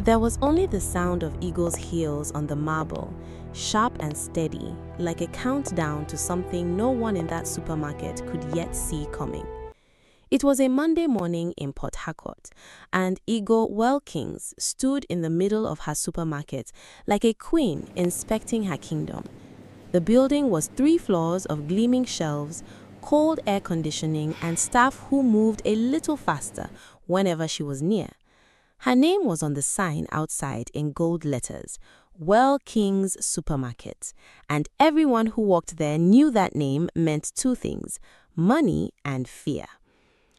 There was only the sound of Eagle's heels on the marble, sharp and steady, like a countdown to something no one in that supermarket could yet see coming. It was a Monday morning in Port Harcourt, and Eagle Welkins stood in the middle of her supermarket like a queen inspecting her kingdom. The building was 3 floors of gleaming shelves, cold air conditioning, and staff who moved a little faster whenever she was near. Her name was on the sign outside in gold letters, Welkins Supermarket, and everyone who walked there knew that name meant 2 things, money and fear.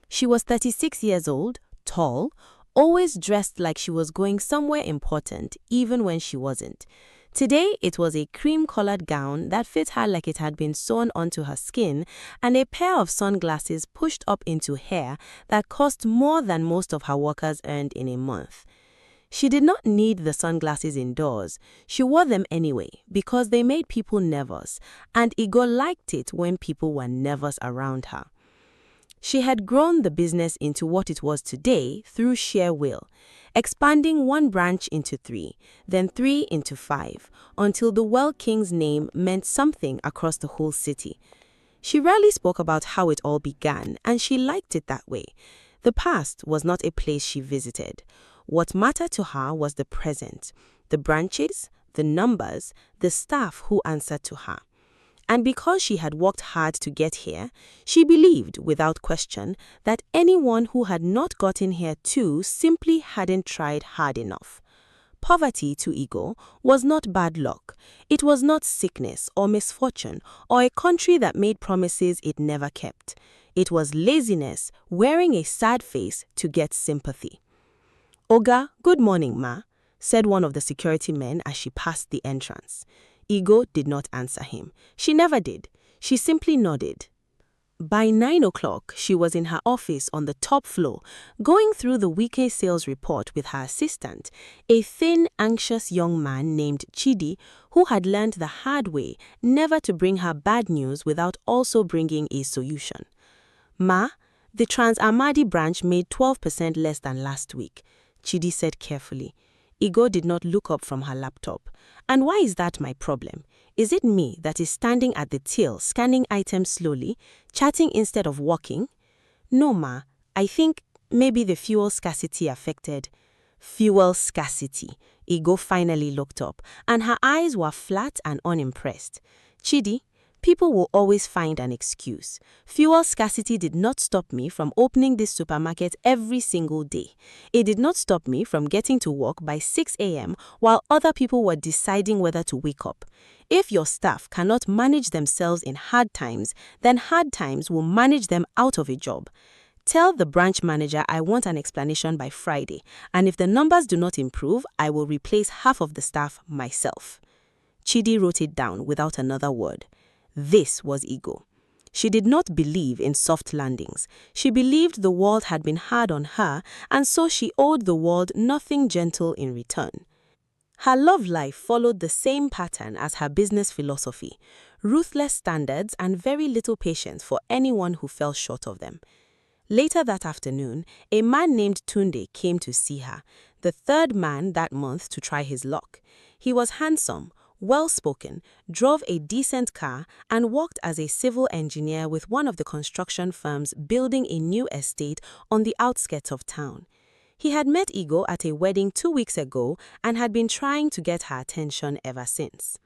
She was 36 years old, tall, always dressed like she was going somewhere important, even when she wasn't. Today, it was a cream-colored gown that fit her like it had been sewn onto her skin, and a pair of sunglasses pushed up into hair that cost more than most of her workers earned in a month. She did not need the sunglasses indoors. She wore them anyway because they made people nervous, and Igor liked it when people were nervous around her. She had grown the business into what it was today through sheer will, expanding 1 branch into 3, then 3 into 5, until the Welkins name meant something across the whole city. She rarely spoke about how it all began, and she liked it that way. The past was not a place she visited. What mattered to her was the present, the branches, the numbers, the staff who answered to her. And because she had worked hard to get here, she believed, without question, that anyone who had not gotten here too simply hadn't tried hard enough. Poverty to Igor was not bad luck. It was not sickness or misfortune or a country that made promises it never kept. It was laziness, wearing a sad face to get sympathy. "Oga, good morning, ma," said one of the security men as she passed the entrance. Igor did not answer him. She never did. She simply nodded. By 9 o'clock, she was in her office on the top floor, going through the weekly sales report with her assistant, a thin, anxious young man named Chidi, who had learned the hard way never to bring her bad news without also bringing a solution. "Ma, the Trans-Amadi branch made 12% less than last week," Chidi said carefully. Igor did not look up from her laptop. "And why is that my problem? Is it me that is standing at the till, scanning items slowly, chatting instead of walking?" "No, ma. I think maybe the fuel scarcity affected." "Fuel scarcity." Igor finally looked up, and her eyes were flat and unimpressed. "Chidi, people will always find an excuse. Fuel scarcity did not stop me from opening this supermarket every single day. It did not stop me from getting to work by 6 a.m. while other people were deciding whether to wake up. If your staff cannot manage themselves in hard times, then hard times will manage them out of a job. Tell the branch manager I want an explanation by Friday, and if the numbers do not improve, I will replace half of the staff myself." Chidi wrote it down without another word. This was Igor. She did not believe in soft landings. She believed the world had been hard on her, and so she owed the world nothing gentle in return. Her love life followed the same pattern as her business philosophy: ruthless standards and very little patience for anyone who fell short of them. Later that afternoon, a man named Tunde came to see her, the 3rd man that month to try his luck. He was handsome, well-spoken, drove a decent car, and worked as a civil engineer with one of the construction firms building a new estate on the outskirts of town. He had met Igor at a wedding 2 weeks ago and had been trying to get her attention ever since.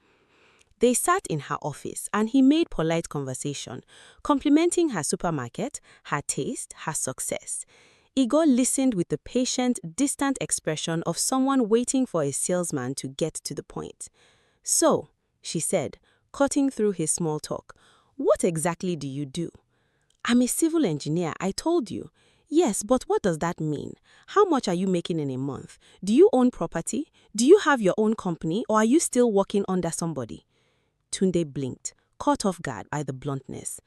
They sat in her office and he made polite conversation, complimenting her supermarket, her taste, her success. Igor listened with the patient, distant expression of someone waiting for a salesman to get to the point. "So," she said, cutting through his small talk, "what exactly do you do?" "I'm a civil engineer, I told you." "Yes, but what does that mean? How much are you making in a month? Do you own property? Do you have your own company, or are you still working under somebody?" Tunde blinked, caught off guard by the bluntness.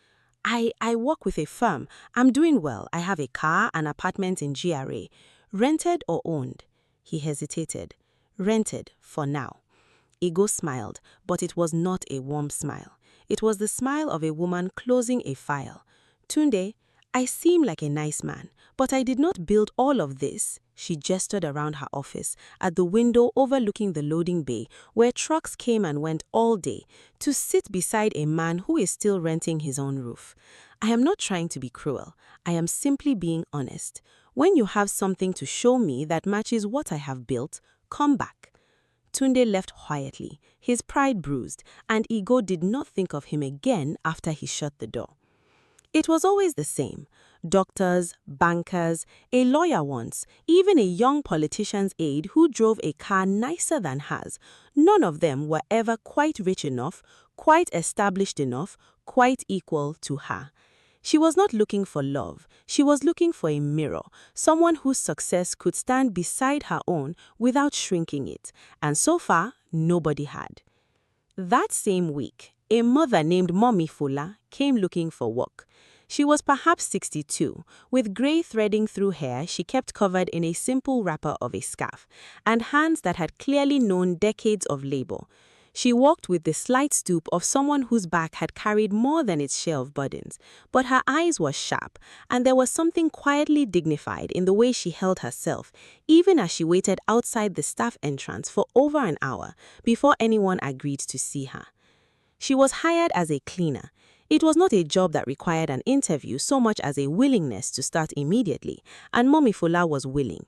I work with a firm. I'm doing well. I have a car, an apartment in GRA. Rented or owned?" He hesitated. "Rented, for now." Igor smiled, but it was not a warm smile. It was the smile of a woman closing a file. "Tunde, I seem like a nice man, but I did not build all of this." She gestured around her office, at the window overlooking the loading bay, where trucks came and went all day, to sit beside a man who is still renting his own roof. I am not trying to be cruel. I am simply being honest. When you have something to show me that matches what I have built, come back. Tunde left quietly, his pride bruised, and Ego did not think of him again after he shut the door. It was always the same. Doctors, bankers, a lawyer once, even a young politician's aide who drove a car nicer than hers. None of them were ever quite rich enough, quite established enough, quite equal to her. She was not looking for love. She was looking for a mirror, someone whose success could stand beside her own without shrinking it. And so far, nobody had. That same week, a mother named Mommy Fola came looking for work. She was perhaps 62, with grey threading through hair she kept covered in a simple wrapper of a scarf, and hands that had clearly known decades of labor. She walked with the slight stoop of someone whose back had carried more than its share of burdens, but her eyes were sharp, and there was something quietly dignified in the way she held herself, even as she waited outside the staff entrance for over an hour before anyone agreed to see her. She was hired as a cleaner. It was not a job that required an interview so much as a willingness to start immediately, and Mommy Fola was willing.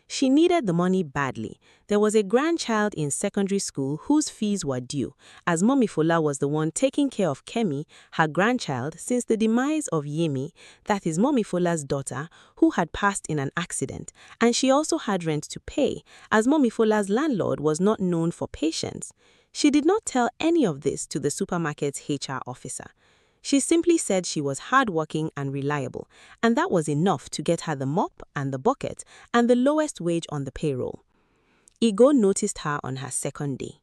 She needed the money badly. There was a grandchild in secondary school whose fees were due, as Mommy Fola was the one taking care of Kemi, her grandchild, since the demise of Yemi, that is Mommy Fola's daughter, who had passed in an accident, and she also had rent to pay, as Mommy Fola's landlord was not known for patience. She did not tell any of this to the supermarket's HR officer. She simply said she was hardworking and reliable, and that was enough to get her the mop and the bucket and the lowest wage on the payroll. Ego noticed her on her second day.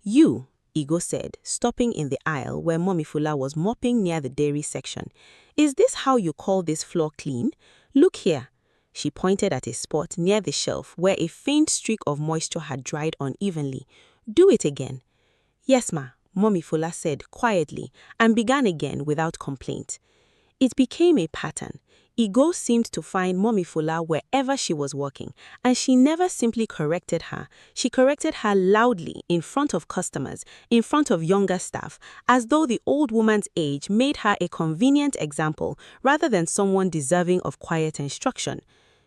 "You," Ego said, stopping in the aisle where Mommy Fola was mopping near the dairy section. "Is this how you call this floor clean? Look here." She pointed at a spot near the shelf where a faint streak of moisture had dried unevenly. "Do it again." "Yes, ma," Mommy Fola said quietly, and began again without complaint. It became a pattern. Ego seemed to find Mommy Fola wherever she was working, and she never simply corrected her. She corrected her loudly in front of customers, in front of younger staff, as though the old woman's age made her a convenient example rather than someone deserving of quiet instruction.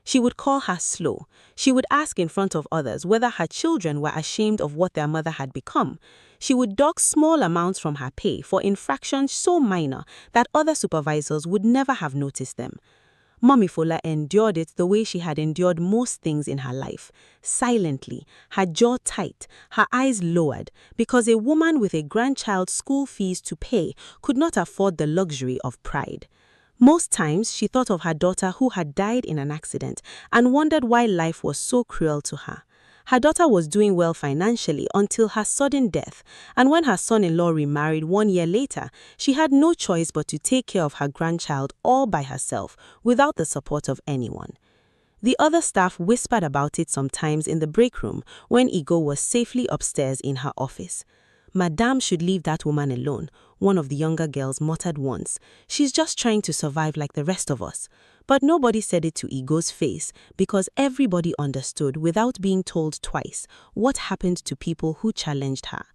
She would call her slow. She would ask in front of others whether her children were ashamed of what their mother had become. She would dock small amounts from her pay for infractions so minor that other supervisors would never have noticed them. Mommy Fola endured it the way she had endured most things in her life, silently, her jaw tight, her eyes lowered, because a woman with a grandchild's school fees to pay could not afford the luxury of pride. Most times, she thought of her daughter who had died in an accident and wondered why life was so cruel to her. Her daughter was doing well financially until her sudden death, and when her son-in-law remarried 1 year later, she had no choice but to take care of her grandchild all by herself, without the support of anyone. The other staff whispered about it sometimes in the break room when Ego was safely upstairs in her office. "Madame should leave that woman alone," one of the younger girls muttered once. "She's just trying to survive like the rest of us." But nobody said it to Ego's face, because everybody understood without being told twice what happened to people who challenged her.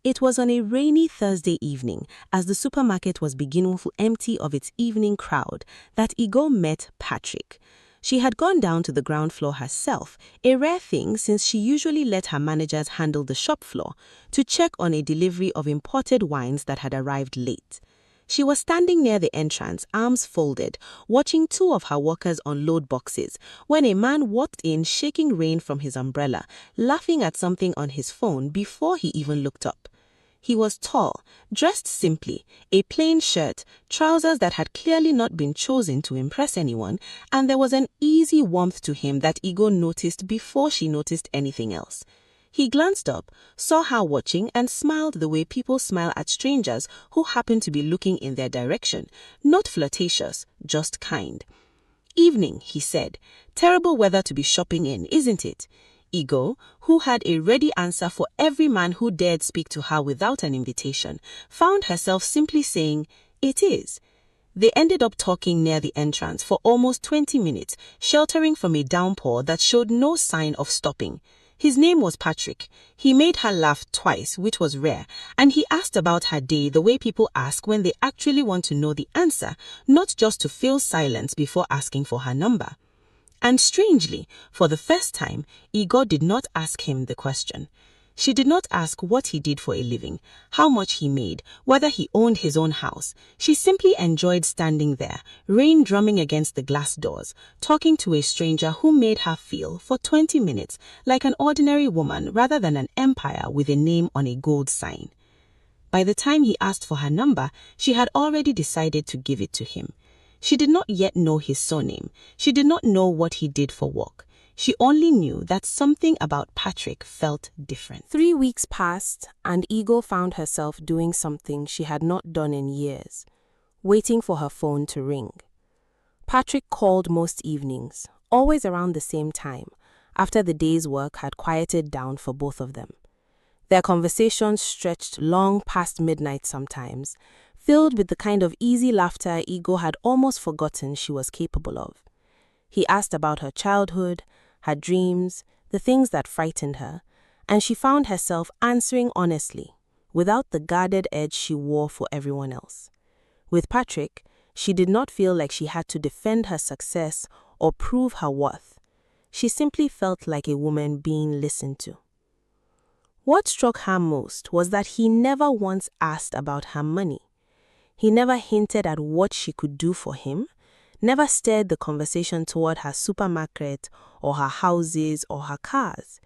It was on a rainy Thursday evening, as the supermarket was beginning to empty of its evening crowd, that Ego met Patrick. She had gone down to the ground floor herself, a rare thing since she usually let her managers handle the shop floor, to check on a delivery of imported wines that had arrived late. She was standing near the entrance, arms folded, watching 2 of her workers unload boxes, when a man walked in shaking rain from his umbrella, laughing at something on his phone before he even looked up. He was tall, dressed simply, a plain shirt, trousers that had clearly not been chosen to impress anyone, and there was an easy warmth to him that Ego noticed before she noticed anything else. He glanced up, saw her watching, and smiled the way people smile at strangers who happen to be looking in their direction, not flirtatious, just kind. "Evening," he said. "Terrible weather to be shopping in, isn't it?" Ego, who had a ready answer for every man who dared speak to her without an invitation, found herself simply saying, "It is." They ended up talking near the entrance for almost 20 minutes, sheltering from a downpour that showed no sign of stopping. His name was Patrick. He made her laugh twice, which was rare, and he asked about her day the way people ask when they actually want to know the answer, not just to fill silence before asking for her number. And strangely, for the first time, Ego did not ask him the question. She did not ask what he did for a living, how much he made, whether he owned his own house. She simply enjoyed standing there, rain drumming against the glass doors, talking to a stranger who made her feel, for 20 minutes, like an ordinary woman rather than an empire with a name on a gold sign. By the time he asked for her number, she had already decided to give it to him. She did not yet know his surname. She did not know what he did for work. She only knew that something about Patrick felt different. 3 weeks passed, and Ego found herself doing something she had not done in years, waiting for her phone to ring. Patrick called most evenings, always around the same time, after the day's work had quieted down for both of them. Their conversations stretched long past midnight sometimes, filled with the kind of easy laughter Ego had almost forgotten she was capable of. He asked about her childhood, her dreams, the things that frightened her, and she found herself answering honestly, without the guarded edge she wore for everyone else. With Patrick, she did not feel like she had to defend her success or prove her worth. She simply felt like a woman being listened to. What struck her most was that he never once asked about her money. He never hinted at what she could do for him, never steered the conversation toward her supermarket or her houses or her cars.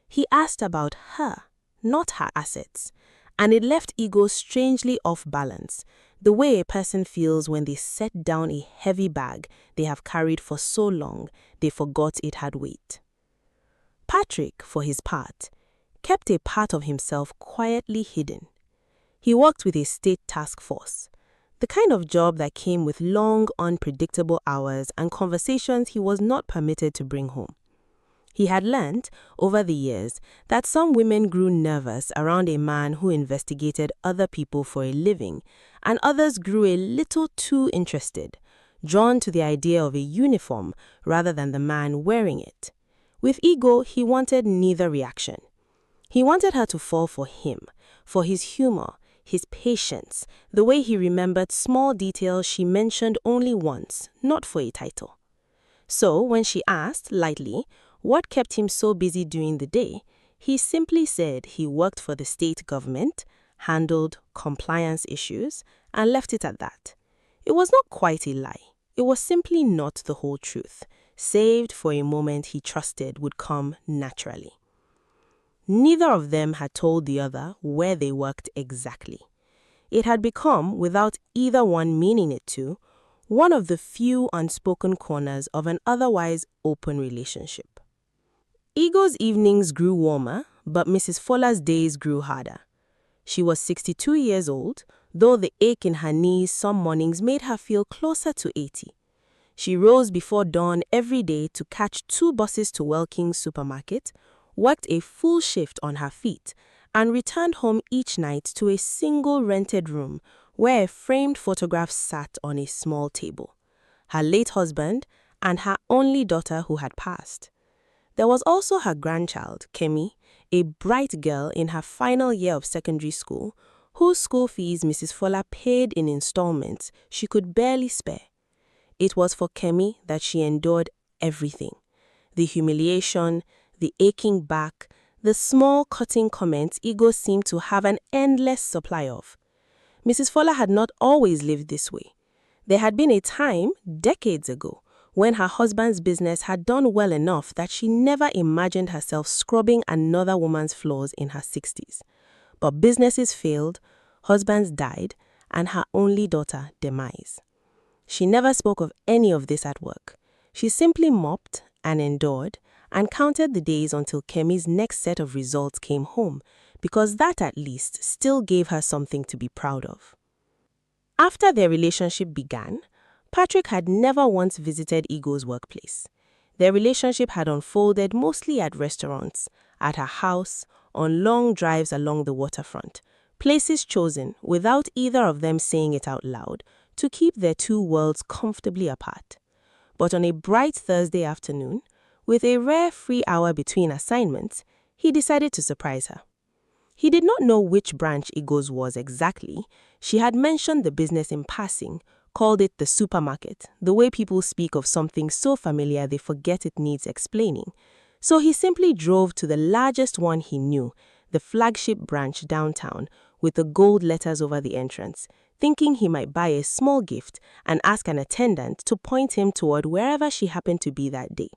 He asked about her, not her assets, and it left Ego strangely off balance, the way a person feels when they set down a heavy bag they have carried for so long they forgot it had weight. Patrick, for his part, kept a part of himself quietly hidden. He worked with a state task force, the kind of job that came with long, unpredictable hours and conversations he was not permitted to bring home. He had learned, over the years, that some women grew nervous around a man who investigated other people for a living, and others grew a little too interested, drawn to the idea of a uniform rather than the man wearing it. With Ego, he wanted neither reaction. He wanted her to fall for him, for his humor, his patience, the way he remembered small details she mentioned only once, not for a title. So, when she asked, lightly, what kept him so busy during the day, he simply said he worked for the state government, handled compliance issues, and left it at that. It was not quite a lie. It was simply not the whole truth, saved for a moment he trusted would come naturally. Neither of them had told the other where they worked exactly. It had become, without either one meaning it to, one of the few unspoken corners of an otherwise open relationship. Ego's evenings grew warmer, but Mrs. Fuller's days grew harder. She was 62 years old, though the ache in her knees some mornings made her feel closer to 80. She rose before dawn every day to catch 2 buses to Welking's supermarket, worked a full shift on her feet, and returned home each night to a single rented room where a framed photograph sat on a small table. Her late husband and her only daughter who had passed. There was also her grandchild, Kemi, a bright girl in her final year of secondary school, whose school fees Mrs. Fuller paid in installments she could barely spare. It was for Kemi that she endured everything. The humiliation, the aching back, the small cutting comments Ego seemed to have an endless supply of. Mrs. Fuller had not always lived this way. There had been a time, decades ago, when her husband's business had done well enough that she never imagined herself scrubbing another woman's floors in her 60s. But businesses failed, husbands died, and her only daughter demise. She never spoke of any of this at work. She simply mopped and endured and counted the days until Kemi's next set of results came home, because that at least still gave her something to be proud of. After their relationship began, Patrick had never once visited Ego's workplace. Their relationship had unfolded mostly at restaurants, at her house, on long drives along the waterfront, places chosen, without either of them saying it out loud, to keep their two worlds comfortably apart. But on a bright Thursday afternoon, with a rare free hour between assignments, he decided to surprise her. He did not know which branch Iggo's was exactly. She had mentioned the business in passing, called it the supermarket, the way people speak of something so familiar they forget it needs explaining. So he simply drove to the largest one he knew, the flagship branch downtown, with the gold letters over the entrance, thinking he might buy a small gift and ask an attendant to point him toward wherever she happened to be that day.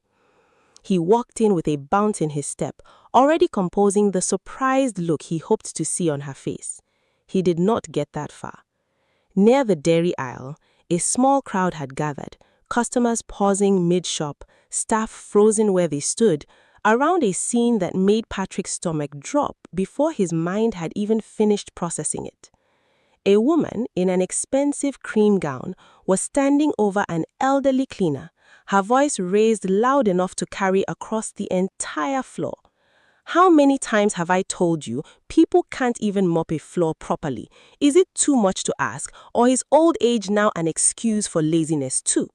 He walked in with a bounce in his step, already composing the surprised look he hoped to see on her face. He did not get that far. Near the dairy aisle, a small crowd had gathered, customers pausing mid-shop, staff frozen where they stood, around a scene that made Patrick's stomach drop before his mind had even finished processing it. A woman in an expensive cream gown was standing over an elderly cleaner, her voice raised loud enough to carry across the entire floor. How many times have I told you people can't even mop a floor properly? Is it too much to ask, or is old age now an excuse for laziness too?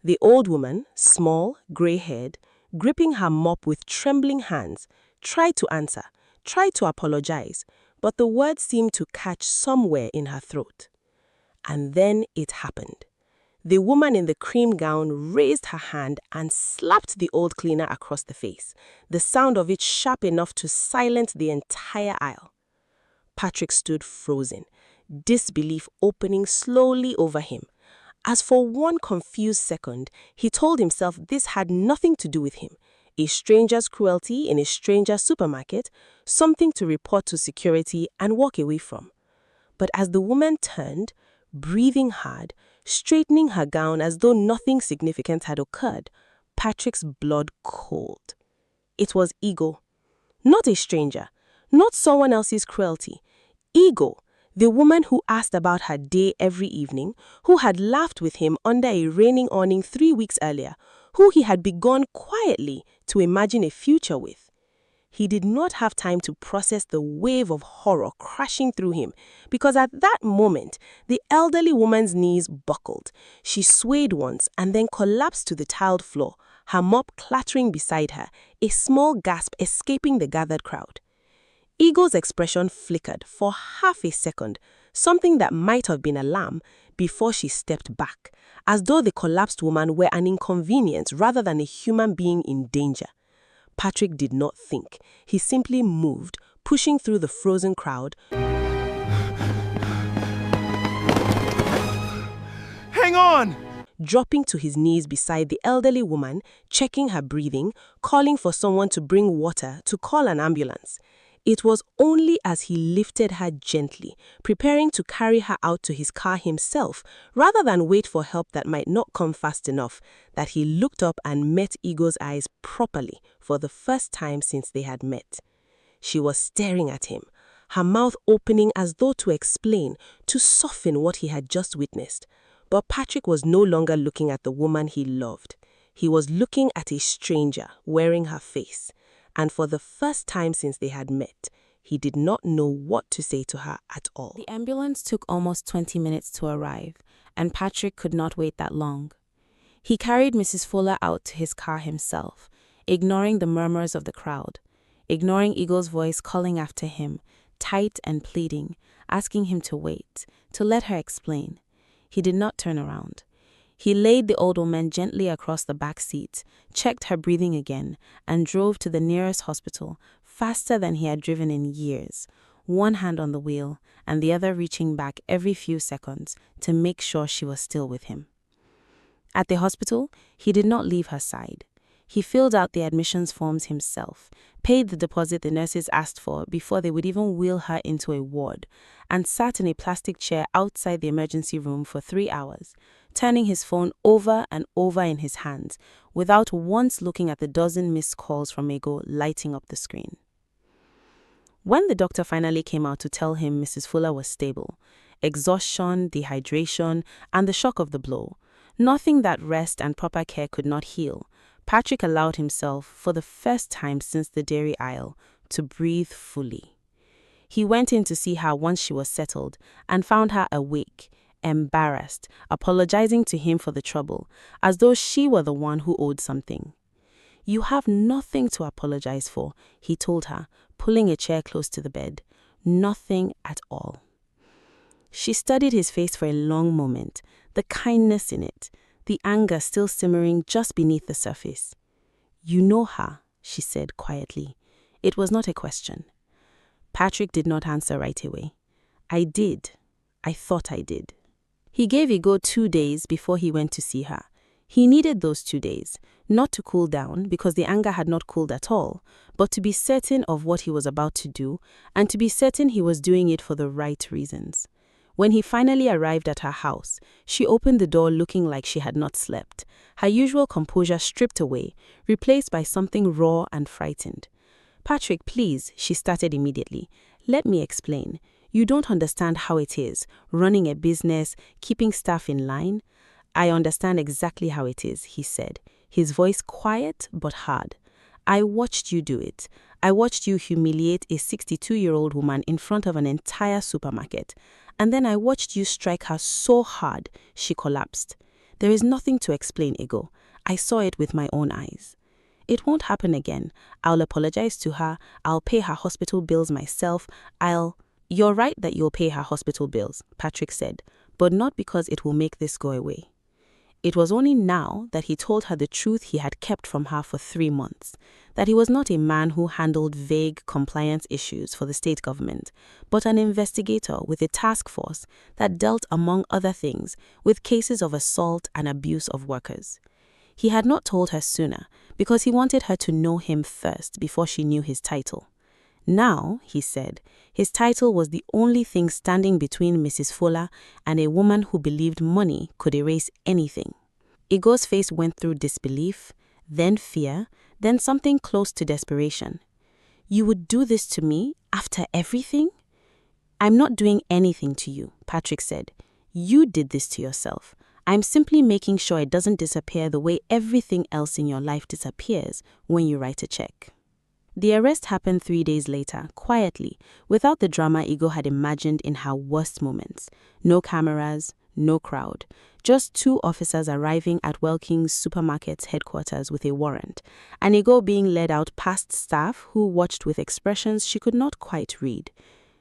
The old woman, small, gray-haired, gripping her mop with trembling hands, tried to answer, tried to apologize, but the words seemed to catch somewhere in her throat. And then it happened. The woman in the cream gown raised her hand and slapped the old cleaner across the face, the sound of it sharp enough to silence the entire aisle. Patrick stood frozen, disbelief opening slowly over him. As for one confused second, he told himself this had nothing to do with him. A stranger's cruelty in a stranger's supermarket, something to report to security and walk away from. But as the woman turned, breathing hard, straightening her gown as though nothing significant had occurred, Patrick's blood cooled. It was Iggo. Not a stranger, not someone else's cruelty. Iggo, the woman who asked about her day every evening, who had laughed with him under a raining awning 3 weeks earlier, who he had begun quietly to imagine a future with. He did not have time to process the wave of horror crashing through him, because at that moment, the elderly woman's knees buckled. She swayed once and then collapsed to the tiled floor, her mop clattering beside her, a small gasp escaping the gathered crowd. Iggo's expression flickered for half a second, something that might have been alarm, before she stepped back, as though the collapsed woman were an inconvenience rather than a human being in danger. Patrick did not think. He simply moved, pushing through the frozen crowd. Hang on! Dropping to his knees beside the elderly woman, checking her breathing, calling for someone to bring water, to call an ambulance. It was only as he lifted her gently, preparing to carry her out to his car himself, rather than wait for help that might not come fast enough, that he looked up and met Iggo's eyes properly for the first time since they had met. She was staring at him, her mouth opening as though to explain, to soften what he had just witnessed. But Patrick was no longer looking at the woman he loved. He was looking at a stranger wearing her face. And for the first time since they had met, he did not know what to say to her at all. The ambulance took almost 20 minutes to arrive, and Patrick could not wait that long. He carried Mrs. Fuller out to his car himself, ignoring the murmurs of the crowd, ignoring Iggo's voice calling after him, tight and pleading, asking him to wait, to let her explain. He did not turn around. He laid the old woman gently across the back seat, checked her breathing again, and drove to the nearest hospital, faster than he had driven in years, one hand on the wheel and the other reaching back every few seconds to make sure she was still with him. At the hospital, he did not leave her side. He filled out the admissions forms himself, paid the deposit the nurses asked for before they would even wheel her into a ward, and sat in a plastic chair outside the emergency room for 3 hours, turning his phone over and over in his hands, without once looking at the dozen missed calls from Iggo lighting up the screen. When the doctor finally came out to tell him Mrs. Fuller was stable, exhaustion, dehydration, and the shock of the blow, nothing that rest and proper care could not heal, Patrick allowed himself, for the first time since the dairy aisle, to breathe fully. He went in to see her once she was settled and found her awake, embarrassed, apologizing to him for the trouble, as though she were the one who owed something. "You have nothing to apologize for," he told her, pulling a chair close to the bed. "Nothing at all." She studied his face for a long moment, the kindness in it, the anger still simmering just beneath the surface. "You know her," she said quietly. It was not a question. Patrick did not answer right away. "I did. I thought I did." He gave Ego 2 days before he went to see her. He needed those 2 days, not to cool down because the anger had not cooled at all, but to be certain of what he was about to do and to be certain he was doing it for the right reasons. When he finally arrived at her house, she opened the door looking like she had not slept, her usual composure stripped away, replaced by something raw and frightened. "Patrick, please," she started immediately. "Let me explain. You don't understand how it is, running a business, keeping staff in line." "I understand exactly how it is," he said, his voice quiet but hard. "I watched you do it. I watched you humiliate a 62-year-old woman in front of an entire supermarket. And then I watched you strike her so hard, she collapsed. There is nothing to explain, Ego. I saw it with my own eyes. It won't happen again. I'll apologize to her. I'll pay her hospital bills myself. You're right that you'll pay her hospital bills," Patrick said, "but not because it will make this go away." It was only now that he told her the truth he had kept from her for 3 months, that he was not a man who handled vague compliance issues for the state government, but an investigator with a task force that dealt, among other things, with cases of assault and abuse of workers. He had not told her sooner because he wanted her to know him first before she knew his title. Now, he said, his title was the only thing standing between Mrs. Fuller and a woman who believed money could erase anything. Ego's face went through disbelief, then fear, then something close to desperation. "You would do this to me after everything?" "I'm not doing anything to you," Patrick said. "You did this to yourself. I'm simply making sure it doesn't disappear the way everything else in your life disappears when you write a check." The arrest happened 3 days later, quietly, without the drama Ego had imagined in her worst moments. No cameras, no crowd. Just 2 officers arriving at Welking's supermarket's headquarters with a warrant, and Ego being led out past staff who watched with expressions she could not quite read.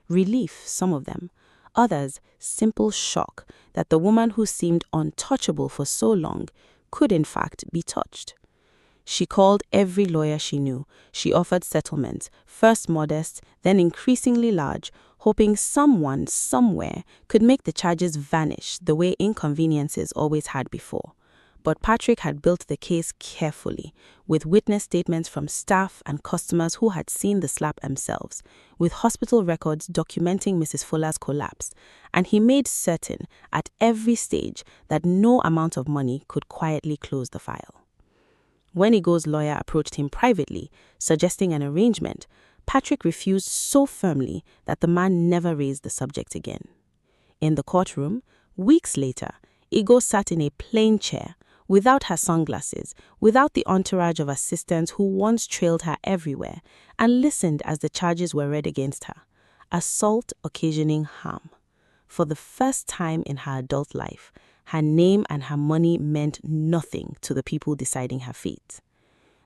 Relief, some of them. Others, simple shock that the woman who seemed untouchable for so long could in fact be touched. She called every lawyer she knew. She offered settlements, first modest, then increasingly large, hoping someone, somewhere, could make the charges vanish the way inconveniences always had before. But Patrick had built the case carefully, with witness statements from staff and customers who had seen the slap themselves, with hospital records documenting Mrs. Fuller's collapse, and he made certain at every stage that no amount of money could quietly close the file. When Ego's lawyer approached him privately, suggesting an arrangement, Patrick refused so firmly that the man never raised the subject again. In the courtroom, weeks later, Ego sat in a plain chair, without her sunglasses, without the entourage of assistants who once trailed her everywhere, and listened as the charges were read against her. Assault occasioning harm. For the first time in her adult life, her name and her money meant nothing to the people deciding her fate.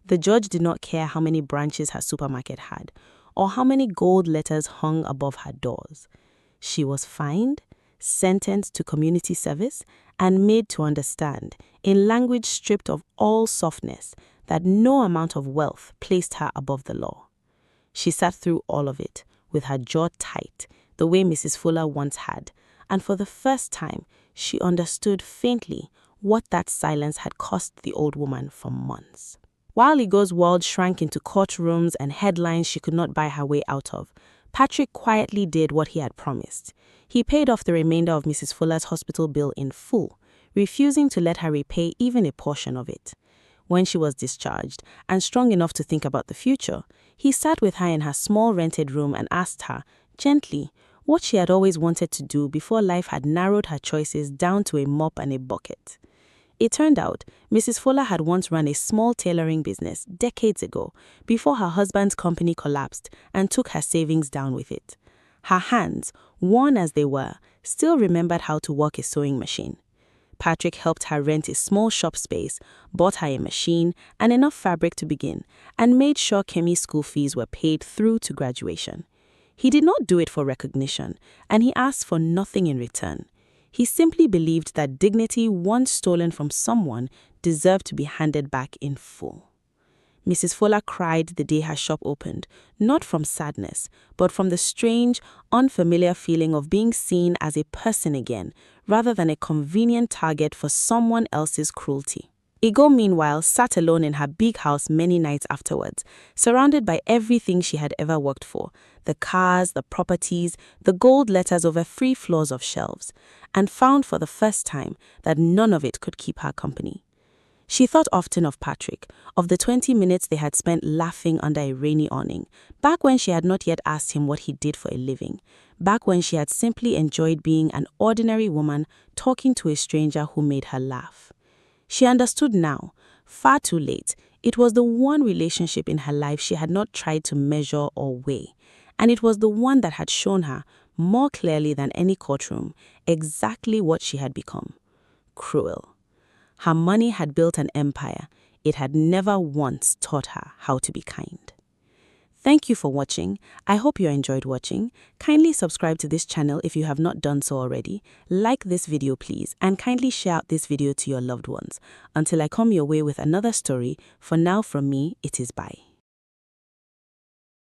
The judge did not care how many branches her supermarket had, or how many gold letters hung above her doors. She was fined, sentenced to community service, and made to understand, in language stripped of all softness, that no amount of wealth placed her above the law. She sat through all of it, with her jaw tight, the way Mrs. Fuller once had, and for the first time, she understood faintly what that silence had cost the old woman for months. While Ego's world shrank into courtrooms and headlines she could not buy her way out of, Patrick quietly did what he had promised. He paid off the remainder of Mrs. Fuller's hospital bill in full, refusing to let her repay even a portion of it. When she was discharged and strong enough to think about the future, he sat with her in her small rented room and asked her, gently, what she had always wanted to do before life had narrowed her choices down to a mop and a bucket. It turned out Mrs. Fuller had once run a small tailoring business decades ago before her husband's company collapsed and took her savings down with it. Her hands, worn as they were, still remembered how to work a sewing machine. Patrick helped her rent a small shop space, bought her a machine and enough fabric to begin, and made sure Kemi's school fees were paid through to graduation. He did not do it for recognition, and he asked for nothing in return. He simply believed that dignity once stolen from someone deserved to be handed back in full. Mrs. Fuller cried the day her shop opened, not from sadness, but from the strange, unfamiliar feeling of being seen as a person again, rather than a convenient target for someone else's cruelty. Ego, meanwhile, sat alone in her big house many nights afterwards, surrounded by everything she had ever worked for, the cars, the properties, the gold letters over 3 floors of shelves, and found for the first time that none of it could keep her company. She thought often of Patrick, of the 20 minutes they had spent laughing under a rainy awning, back when she had not yet asked him what he did for a living, back when she had simply enjoyed being an ordinary woman talking to a stranger who made her laugh. She understood now, far too late, it was the one relationship in her life she had not tried to measure or weigh, and it was the one that had shown her, more clearly than any courtroom, exactly what she had become: cruel. Her money had built an empire. It had never once taught her how to be kind. Thank you for watching. I hope you enjoyed watching. Kindly subscribe to this channel if you have not done so already. Like this video please, and kindly share out this video to your loved ones. Until I come your way with another story, for now from me, it is bye.